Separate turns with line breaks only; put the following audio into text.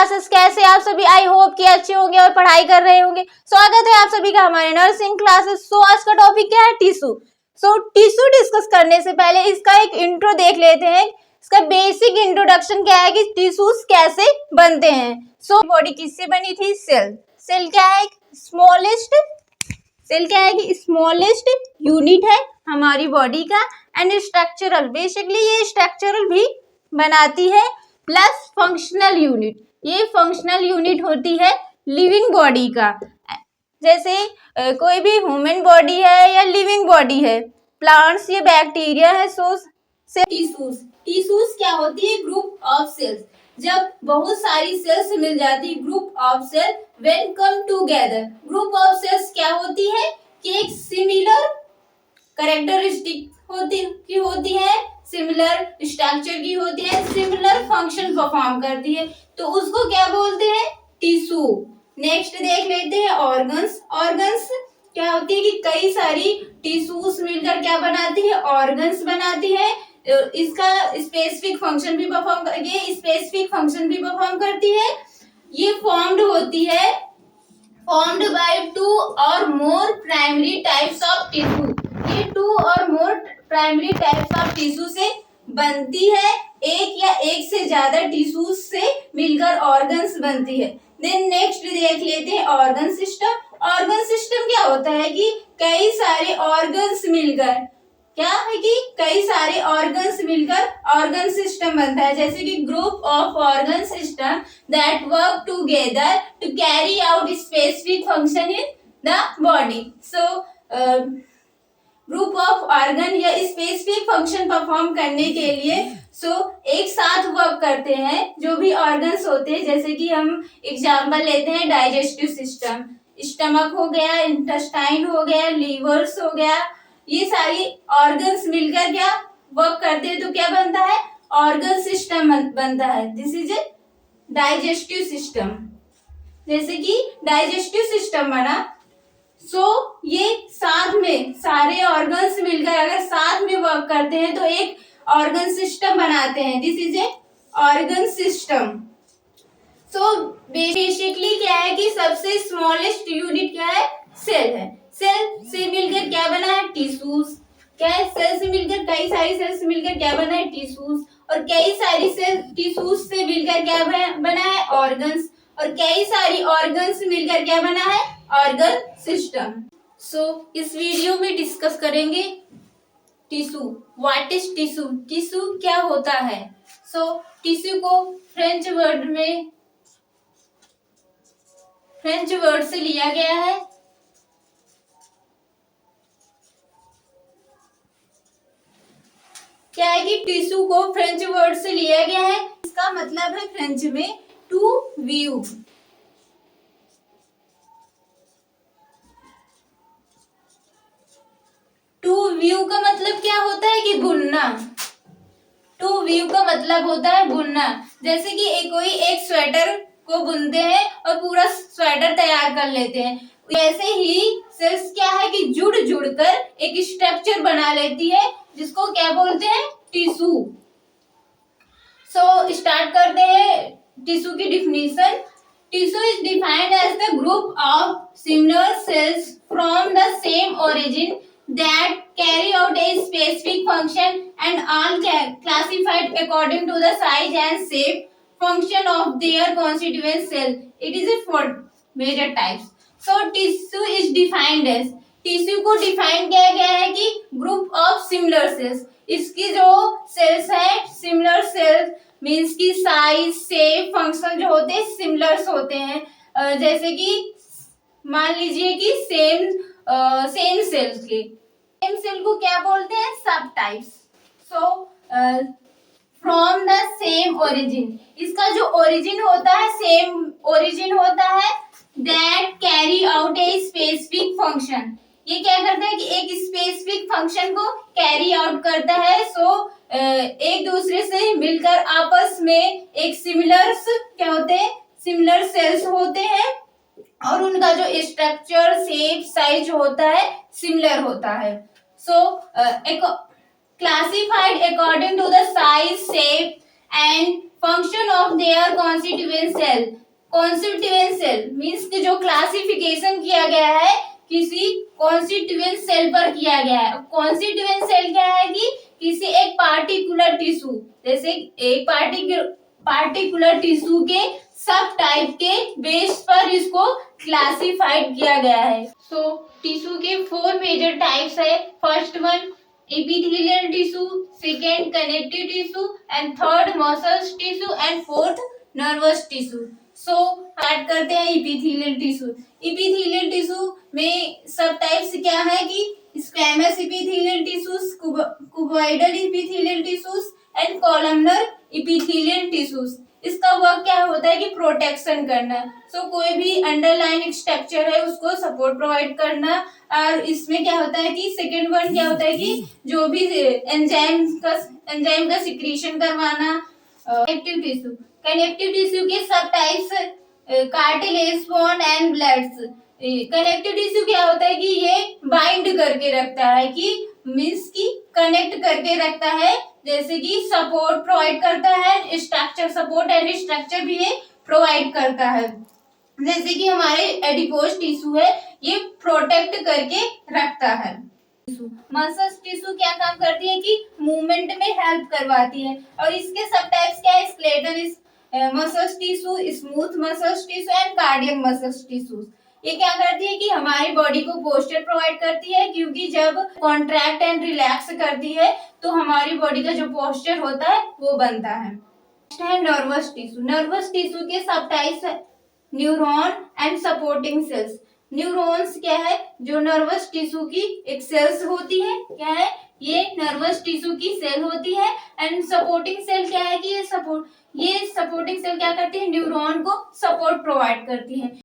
Classes कैसे आप सभी, आई होप कि अच्छे होंगे और पढ़ाई कर रहे होंगे। स्वागत है आप सभी का हमारे नर्सिंग क्लासेस। सो आज का टॉपिक क्या है? टिश्यू। सो टिश्यू डिस्कस करने से पहले इसका एक इंट्रो देख लेते हैं। इसका बेसिक इंट्रोडक्शन क्या है कि टिश्यूज कैसे बनते हैं। सो बॉडी किससे बनी थी? सेल। सेल क्या है? स्मॉलेस्ट सेल क्या है कि स्मॉलेस्ट यूनिट है हमारी बॉडी का। एंड स्ट्रक्चरल, बेसिकली ये स्ट्रक्चरल भी बनाती है, प्लस फंक्शनल यूनिट। ये फंक्शनल यूनिट होती है लिविंग बॉडी का। जैसे कोई भी ह्यूमन बॉडी है या लिविंग बॉडी है, प्लांट्स या बैक्टीरिया है। सो टिश्यूज, टिश्यूज क्या होती है? Group of cells. जब बहुत सारी सेल्स मिल जाती है, group of cell when come together. Group of cells क्या होती है कि एक सिमिलर कैरेक्टरिस्टिक होती है, सिमिलर स्ट्रक्चर की होती है, सिमिलर फंक्शन परफॉर्म करती है, तो उसको क्या बोलते हैं? टिश्यू। नेक्स्ट देख लेते हैं ऑर्गन्स। ऑर्गन्स क्या होती है कि कई सारी टिश्यूज मिलकर क्या बनाती है? ऑर्गन्स बनाती है। इसका स्पेसिफिक फंक्शन भी परफॉर्म करती है। ये फॉर्म्ड बाय टू और मोर प्राइमरी टाइप्स ऑफ टिश्यू। ये टू और मोर प्राइमरी टाइप्स ऑफ टिश्यू से बनती है। एक या एक से ज्यादा टिश्यूज से मिलकर ऑर्गन्स बनती है। देन नेक्स्ट देख लेते हैं ऑर्गन सिस्टम। ऑर्गन सिस्टम क्या होता है कि कई सारे ऑर्गन्स मिलकर ऑर्गन सिस्टम बनता है। जैसे कि group of organ system that work together to carry out specific function in the body. So group of organ या स्पेसिफिक फंक्शन परफॉर्म करने के लिए एक साथ वर्क करते हैं जो भी ऑर्गन्स होते हैं। जैसे कि हम एग्जांपल लेते हैं डाइजेस्टिव सिस्टम, स्टमक हो गया, इंटेस्टाइन हो गया, लीवर्स हो गया। ये सारी ऑर्गन्स मिलकर क्या वर्क करते हैं, तो क्या बनता है? ऑर्गन सिस्टम बनता है। This is a digestive system. जैसे कि डाइजेस्टिव सिस्टम बना, ये साथ में सारे ऑर्गन्स मिलकर अगर साथ में वर्क करते हैं तो एक ऑर्गन सिस्टम बनाते हैं। This is a organ system. Basically क्या है कि सबसे स्मॉलेस्ट यूनिट क्या है? सेल है। सेल से मिलकर क्या बना है? टिश्यूज। क्या है? सेल से मिलकर कई सारी सेल से मिलकर क्या बना है? टिश्यूज। और कई सारी सेल टिश्यूज से मिलकर क्या बना है? ऑर्गन्स। और कई सारी ऑर्गन्स मिलकर क्या बना है? Organ system. इस वीडियो में डिस्कस करेंगे tissue. What is tissue? Tissue क्या होता है? टिश्यू को फ्रेंच वर्ड से लिया गया है। क्या है कि टिश्यू को फ्रेंच वर्ड से लिया गया है। इसका मतलब है फ्रेंच में टू व्यू। टू व्यू का मतलब क्या होता है कि बुनना। टू व्यू का मतलब होता है बुनना। जैसे कि कोई एक स्वेटर को बुनते हैं और पूरा स्वेटर तैयार कर लेते हैं, वैसे ही सेल्स क्या है कि जुड़ कर एक स्ट्रक्चर बना लेती है, जिसको क्या बोलते हैं? टिश्यू। स्टार्ट करते हैं टिश्यू की definition. Tissue is defined as the group of similar cells from the same origin that carry out a specific function and all classified according to the size and shape function of their constituent cell. It is a four major types. Tissue is defined as, tissue को define किया गया है कि group of similar sales. इसकी जो sales है similar sales means की size, shape, function जो होते हैं सिमिलर्स होते हैं। जैसे कि मान लीजिए कि सेम सेल को क्या बोलते हैं? सब types. From the same origin, इसका जो ओरिजिन होता है सेम ओरिजिन होता है। That carry out a specific function, ये क्या करता है कि एक स्पेसिफिक फंक्शन को कैरी आउट करता है। एक दूसरे से मिलकर आपस में एक सिमिलर्स क्या होते हैं? सिमिलर सेल्स होते हैं और उनका जो स्ट्रक्चर, शेप, साइज होता है सिमिलर होता है। classified according to the size, shape and function of their constituent cell. Constituent cell means कि जो क्लासिफिकेशन किया गया है किसी कॉन्स्टिट्यूएंट सेल पर किया गया है। कॉन्स्टिट्यूएंट सेल क्या है कि किसी एक पार्टिकुलर टिश्यू, जैसे एक पार्टिकुलर टिश्यू के सब टाइप के बेस पर इसको क्लासिफाइड किया गया है। सो टिश्यू के 4 मेजर टाइप्स है। First one epithelial tissue, second connective tissue, and third muscle tissue, and fourth nervous tissue. So start करते हैं epithelial tissue। epithelial tissue में सब टाइप्स क्या है कि squamous epithelial tissues, cuboidal epithelial tissues, and columnar epithelial tissues। इसका work क्या होता है कि प्रोटेक्शन करना। सो कोई भी अंडरलाइन स्ट्रक्चर है उसको सपोर्ट प्रोवाइड करना। और इसमें क्या होता है कि सेकेंड वन क्या होता है कि जो भी एंजाइम का सिक्रीशन करवाना। कनेक्टिव टिश्यू, कनेक्टिव टिश्यू के सब types cartilage, bone and bloods. Connective tissue क्या होता है कि ये बाइंड करके रखता है कि मीन्स की कनेक्ट करके रखता है, जैसे कि सपोर्ट प्रोवाइड करता है, स्ट्रक्चर सपोर्ट एंड स्ट्रक्चर भी ये प्रोवाइड करता है। जैसे कि हमारे एडिपोज टिश्यू है ये प्रोटेक्ट करके रखता है। मसल्स टिश्यू क्या काम करती है कि मूवमेंट में हेल्प करवाती है। और इसके सब टाइप्स क्या है, skeletal muscles tissue, smooth muscles tissue and cardiac muscles tissues. ये क्या करती है कि हमारी बॉडी को पोस्चर प्रोवाइड करती है, क्योंकि जब कॉन्ट्रैक्ट एंड रिलैक्स करती है तो हमारी बॉडी का जो पोस्चर होता है वो बनता है। नर्वस टिश्यू, नर्वस टिश्यू के सब टाइप्स है neuron and supporting sales. Neurons क्या है, जो नर्वस टिश्यू की एक सेल्स होती है, क्या है ये नर्वस टिश्यू की सेल होती है। एंड सपोर्टिंग सेल क्या है कि ये सपोर्टिंग सेल क्या करती है, न्यूरॉन को सपोर्ट प्रोवाइड करती है।